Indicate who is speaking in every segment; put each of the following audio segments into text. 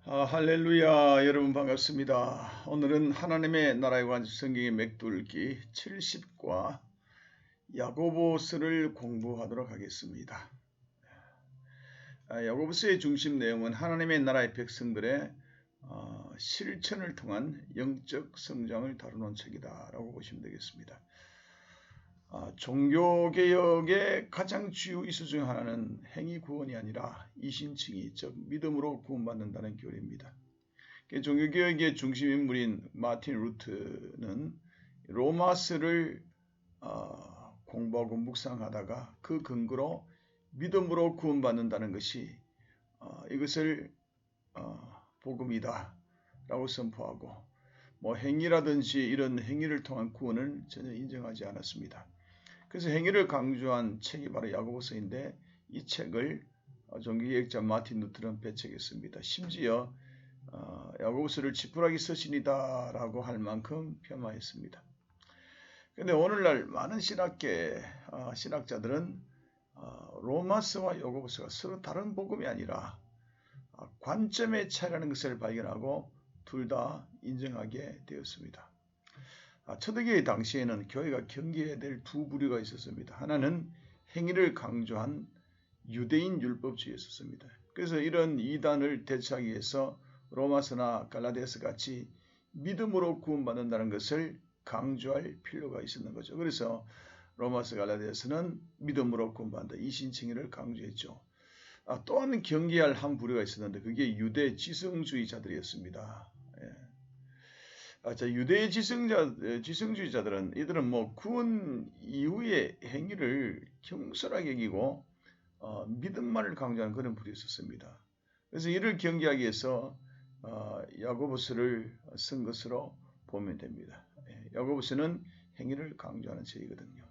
Speaker 1: 할렐루야. 여러분 반갑습니다. 오늘은 하나님의 나라에 관한 성경의 맥돌기 70과 야고보서를 공부하도록 하겠습니다. 야고보서의 중심 내용은 하나님의 나라의 백성들의 실천을 통한 영적 성장을 다루는 책이다라고 보시면 되겠습니다. 종교개혁의 가장 주요 이수 중 하나는 행위 구원이 아니라 이신칭의, 즉 믿음으로 구원받는다는 교리입니다. 종교개혁의 중심 인물인 마틴 루트는 로마서를 공부하고 묵상하다가 그 근거로 믿음으로 구원받는다는 것이 이것을 복음이다 라고 선포하고 행위라든지 이런 행위를 통한 구원을 전혀 인정하지 않았습니다. 그래서 행위를 강조한 책이 바로 야고보서인데 이 책을 종교개혁자 마틴 루트는 배척했습니다. 심지어 야고보서를 지푸라기 서신이다 라고 할 만큼 폄하했습니다. 그런데 오늘날 많은 신학자들은 로마서와 야고보서가 서로 다른 복음이 아니라 관점의 차이라는 것을 발견하고 둘 다 인정하게 되었습니다. 초대교회 당시에는 교회가 경계해야 될 두 부류가 있었습니다. 하나는 행위를 강조한 유대인 율법주의였습니다. 그래서 이런 이단을 대처하기 위해서 로마서나 갈라디아서 같이 믿음으로 구원받는다는 것을 강조할 필요가 있었는 거죠. 그래서 로마서 갈라디아서는 믿음으로 구원받는다, 이신칭의를 강조했죠. 또한 경계할 한 부류가 있었는데 그게 유대 지성주의자들이었습니다. 유대 지성주의자들은 이들은 구원 이후의 행위를 경솔하게 여기고 믿음만을 강조하는 그런 부류였습니다. 그래서 이를 경계하기 위해서 야고보서를 쓴 것으로 보면 됩니다. 야고보서는 행위를 강조하는 책이거든요.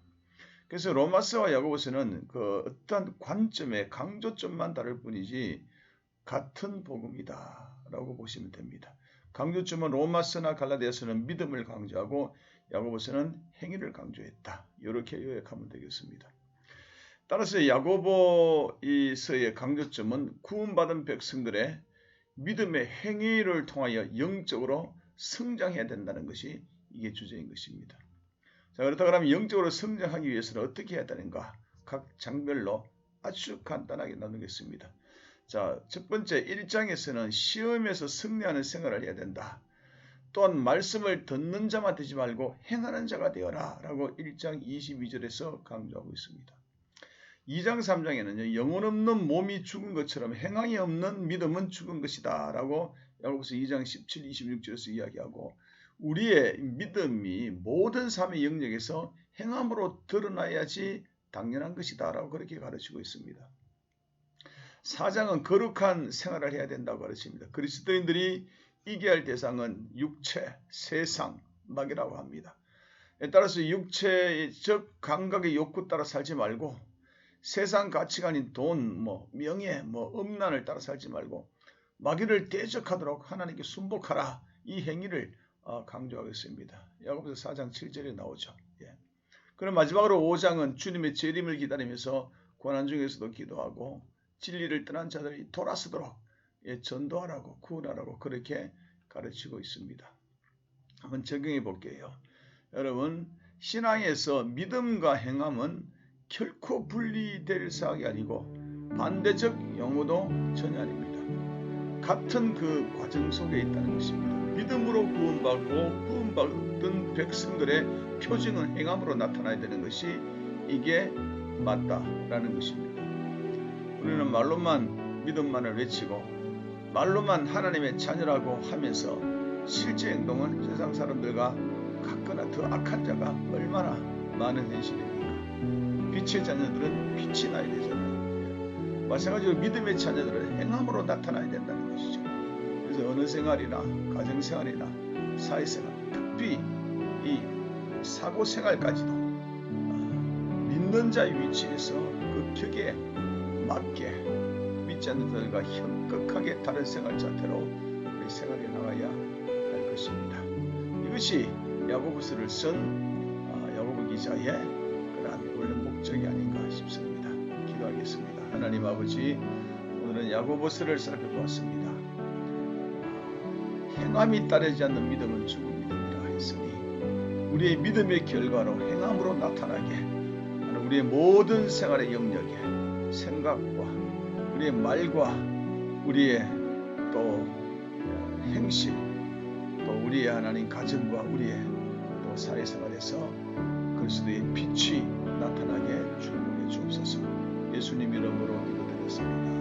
Speaker 1: 그래서 로마서와 야고보서는 그 어떤 관점의 강조점만 다를 뿐이지 같은 복음이다 라고 보시면 됩니다. 강조점은 로마서나 갈라디아서는 믿음을 강조하고 야고보서는 행위를 강조했다. 이렇게 요약하면 되겠습니다. 따라서 야고보서의 강조점은 구원받은 백성들의 믿음의 행위를 통하여 영적으로 성장해야 된다는 것이 이게 주제인 것입니다. 자, 그렇다 그러면 영적으로 성장하기 위해서는 어떻게 해야 되는가? 각 장별로 아주 간단하게 나누겠습니다. 자, 첫 번째 1장에서는 시험에서 승리하는 생활을 해야 된다. 또한 말씀을 듣는 자만 되지 말고 행하는 자가 되어라 라고 1장 22절에서 강조하고 있습니다. 2장 3장에는 영혼 없는 몸이 죽은 것처럼 행함이 없는 믿음은 죽은 것이다 라고 야고보서 2장 17, 26절에서 이야기하고 우리의 믿음이 모든 삶의 영역에서 행함으로 드러나야지 당연한 것이다 라고 그렇게 가르치고 있습니다. 4장은 거룩한 생활을 해야 된다고 가르칩니다. 그리스도인들이 이겨야 할 대상은 육체, 세상, 낙이라고 합니다. 따라서 육체적 감각의 욕구 따라 살지 말고 세상 가치관인 돈, 명예, 음란을 따라 살지 말고 마귀를 대적하도록 하나님께 순복하라. 이 행위를 강조하겠습니다. 야고보서 4장 7절에 나오죠. 그럼 마지막으로 5장은 주님의 재림을 기다리면서 고난 중에서도 기도하고 진리를 떠난 자들이 돌아서도록 전도하라고 구원하라고 그렇게 가르치고 있습니다. 한번 적용해 볼게요. 여러분, 신앙에서 믿음과 행함은 결코 분리될 사항이 아니고 반대적 용어도 전혀 아닙니다. 같은 그 과정 속에 있다는 것입니다. 믿음으로 구원받고 구원받은 백성들의 표징은 행함으로 나타나야 되는 것이 이게 맞다라는 것입니다. 우리는 말로만 믿음만을 외치고 말로만 하나님의 자녀라고 하면서 실제 행동은 세상 사람들과 같거나 더 악한 자가 얼마나 많은 현실입니까? 빛의 자녀들은 빛이 나야 되잖아요. 마찬가지로 믿음의 자녀들은 행함으로 나타나야 된다는 것이죠. 그래서 어느 생활이나 가정생활이나 사회생활, 특히 이 사고생활까지도 믿는 자의 위치에서 그 격에 맞게 믿지 않는 자들과 현격하게 다른 생활 자태로 우리 생활해 나가야 할 것입니다. 이것이 야고보서를 쓴 야고보 기자의 그러한 원래 목적이 아닌가 싶습니다. 기도하겠습니다. 하나님 아버지, 오늘은 야고보서를 살펴보았습니다. 행함이 따르지 않는 믿음은 죽은 믿음이라 했으니 우리의 믿음의 결과로 행함으로 나타나게 하는 우리의 모든 생활의 영역에 생각과 우리의 말과 우리의 또 행실 또 우리의 하나님 가정과 우리의 또 사회생활에서 그리스도의 빛이 나타나게 축복해 주옵소서. 예수님 이름으로 기도드렸습니다.